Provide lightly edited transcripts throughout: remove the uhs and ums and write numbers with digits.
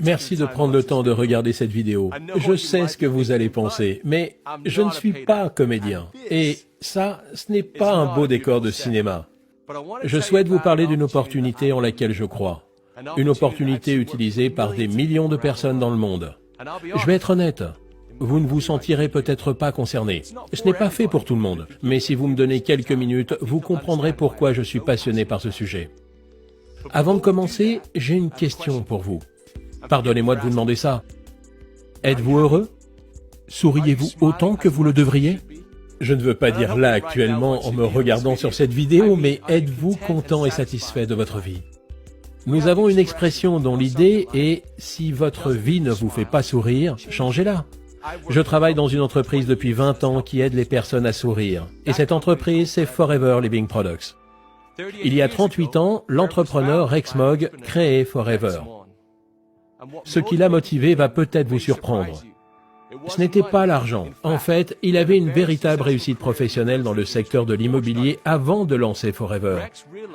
Merci de prendre le temps de regarder cette vidéo. Je sais ce que vous allez penser, mais je ne suis pas comédien. Et ça, ce n'est pas un beau décor de cinéma. Je souhaite vous parler d'une opportunité en laquelle je crois. Une opportunité utilisée par des millions de personnes dans le monde. Je vais être honnête, vous ne vous sentirez peut-être pas concerné. Ce n'est pas fait pour tout le monde. Mais si vous me donnez quelques minutes, vous comprendrez pourquoi je suis passionné par ce sujet. Avant de commencer, j'ai une question pour vous. Pardonnez-moi de vous demander ça. Êtes-vous heureux? Souriez-vous autant que vous le devriez? Je ne veux pas dire là actuellement en me regardant sur cette vidéo, mais êtes-vous content et satisfait de votre vie? Nous avons une expression dont l'idée est « si votre vie ne vous fait pas sourire, changez-la ». Je travaille dans une entreprise depuis 20 ans qui aide les personnes à sourire. Et cette entreprise, c'est Forever Living Products. Il y a 38 ans, l'entrepreneur Rex Mogg créait Forever. Ce qui l'a motivé va peut-être vous surprendre. Ce n'était pas l'argent. En fait, il avait une véritable réussite professionnelle dans le secteur de l'immobilier avant de lancer Forever.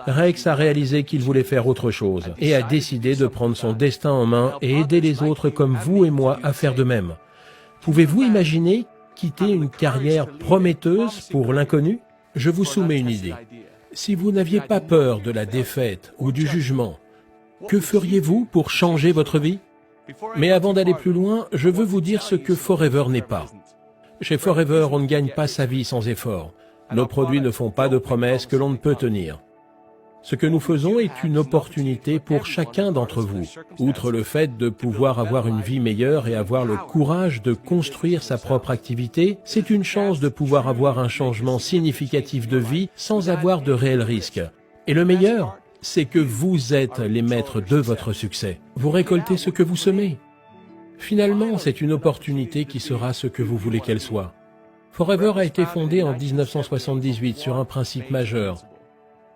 Rex a réalisé qu'il voulait faire autre chose et a décidé de prendre son destin en main et aider les autres comme vous et moi à faire de même. Pouvez-vous imaginer quitter une carrière prometteuse pour l'inconnu? Je vous soumets une idée. Si vous n'aviez pas peur de la défaite ou du jugement, que feriez-vous pour changer votre vie? Mais avant d'aller plus loin, je veux vous dire ce que Forever n'est pas. Chez Forever, on ne gagne pas sa vie sans effort. Nos produits ne font pas de promesses que l'on ne peut tenir. Ce que nous faisons est une opportunité pour chacun d'entre vous. Outre le fait de pouvoir avoir une vie meilleure et avoir le courage de construire sa propre activité, c'est une chance de pouvoir avoir un changement significatif de vie sans avoir de réels risques. Et le meilleur, c'est que vous êtes les maîtres de votre succès. Vous récoltez ce que vous semez. Finalement, c'est une opportunité qui sera ce que vous voulez qu'elle soit. Forever a été fondé en 1978 sur un principe majeur.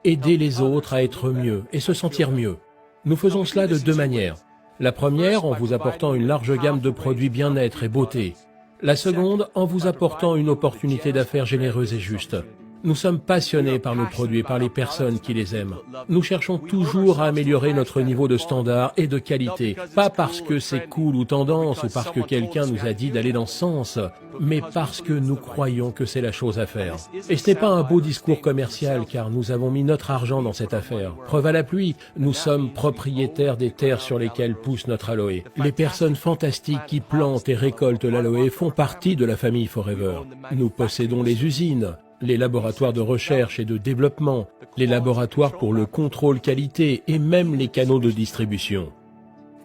Aider les autres à être mieux et se sentir mieux. Nous faisons cela de deux manières. La première, en vous apportant une large gamme de produits bien-être et beauté. La seconde, en vous apportant une opportunité d'affaires généreuse et juste. Nous sommes passionnés par nos produits et par les personnes qui les aiment. Nous cherchons toujours à améliorer notre niveau de standard et de qualité, pas parce que c'est cool ou tendance ou parce que quelqu'un nous a dit d'aller dans ce sens, mais parce que nous croyons que c'est la chose à faire. Et ce n'est pas un beau discours commercial car nous avons mis notre argent dans cette affaire. Preuve à l'appui, nous sommes propriétaires des terres sur lesquelles pousse notre aloe. Les personnes fantastiques qui plantent et récoltent l'aloe font partie de la famille Forever. Nous possédons les usines, les laboratoires de recherche et de développement, les laboratoires pour le contrôle qualité et même les canaux de distribution.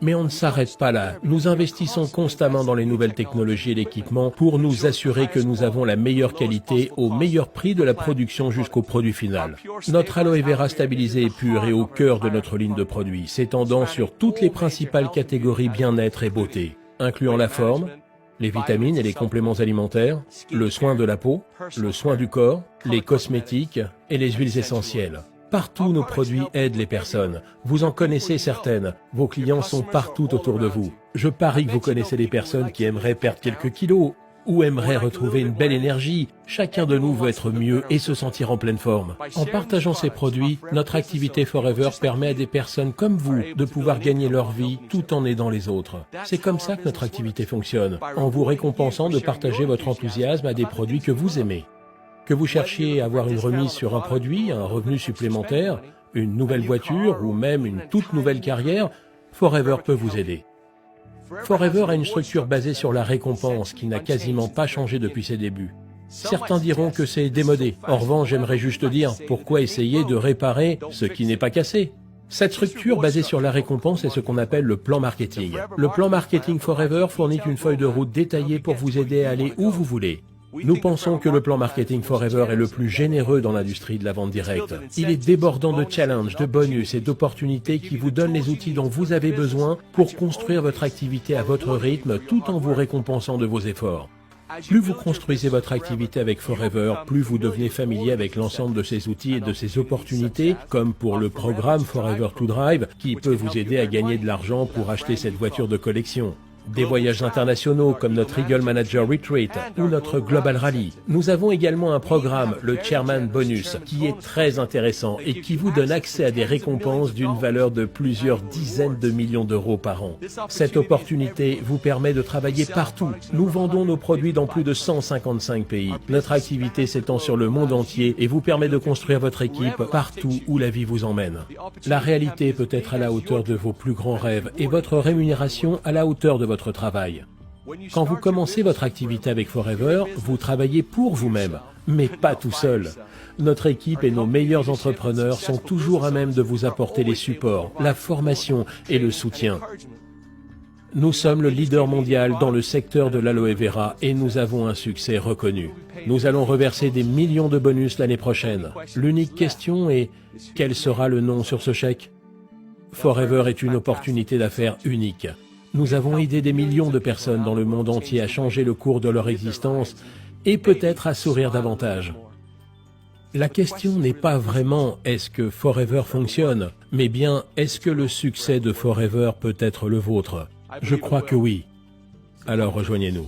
Mais on ne s'arrête pas là. Nous investissons constamment dans les nouvelles technologies et l'équipement pour nous assurer que nous avons la meilleure qualité au meilleur prix de la production jusqu'au produit final. Notre aloe vera stabilisé et pur est au cœur de notre ligne de produits, s'étendant sur toutes les principales catégories bien-être et beauté, incluant la forme, les vitamines et les compléments alimentaires, le soin de la peau, le soin du corps, les cosmétiques et les huiles essentielles. Partout, nos produits aident les personnes. Vous en connaissez certaines. Vos clients sont partout autour de vous. Je parie que vous connaissez des personnes qui aimeraient perdre quelques kilos ou aimeraient retrouver une belle énergie. Chacun de nous veut être mieux et se sentir en pleine forme. En partageant ces produits, notre activité Forever permet à des personnes comme vous de pouvoir gagner leur vie tout en aidant les autres. C'est comme ça que notre activité fonctionne, en vous récompensant de partager votre enthousiasme à des produits que vous aimez. Que vous cherchiez à avoir une remise sur un produit, un revenu supplémentaire, une nouvelle voiture ou même une toute nouvelle carrière, Forever peut vous aider. Forever a une structure basée sur la récompense qui n'a quasiment pas changé depuis ses débuts. Certains diront que c'est démodé. En revanche, j'aimerais juste dire, pourquoi essayer de réparer ce qui n'est pas cassé? Cette structure basée sur la récompense est ce qu'on appelle le plan marketing. Le plan marketing Forever fournit une feuille de route détaillée pour vous aider à aller où vous voulez. Nous pensons que le plan marketing Forever est le plus généreux dans l'industrie de la vente directe. Il est débordant de challenges, de bonus et d'opportunités qui vous donnent les outils dont vous avez besoin pour construire votre activité à votre rythme tout en vous récompensant de vos efforts. Plus vous construisez votre activité avec Forever, plus vous devenez familier avec l'ensemble de ces outils et de ces opportunités, comme pour le programme Forever to Drive, qui peut vous aider à gagner de l'argent pour acheter cette voiture de collection. des voyages internationaux comme notre Eagle Manager Retreat ou notre Global Rally. Nous avons également un programme, le Chairman Bonus, qui est très intéressant et qui vous donne accès à des récompenses d'une valeur de plusieurs dizaines de millions d'euros par an. Cette opportunité vous permet de travailler partout. Nous vendons nos produits dans plus de 155 pays. Notre activité s'étend sur le monde entier et vous permet de construire votre équipe partout où la vie vous emmène. La réalité peut être à la hauteur de vos plus grands rêves et votre rémunération à la hauteur de votre travail. Quand vous commencez votre activité avec Forever, vous travaillez pour vous-même, mais pas tout seul. Notre équipe et nos meilleurs entrepreneurs sont toujours à même de vous apporter les supports, la formation et le soutien. Nous sommes le leader mondial dans le secteur de l'aloe vera et nous avons un succès reconnu. Nous allons reverser des millions de bonus l'année prochaine. L'unique question est, quel sera le nom sur ce chèque? Forever est une opportunité d'affaires unique. Nous avons aidé des millions de personnes dans le monde entier à changer le cours de leur existence et peut-être à sourire davantage. La question n'est pas vraiment est-ce que Forever fonctionne, mais bien est-ce que le succès de Forever peut être le vôtre? Je crois que oui. Alors rejoignez-nous.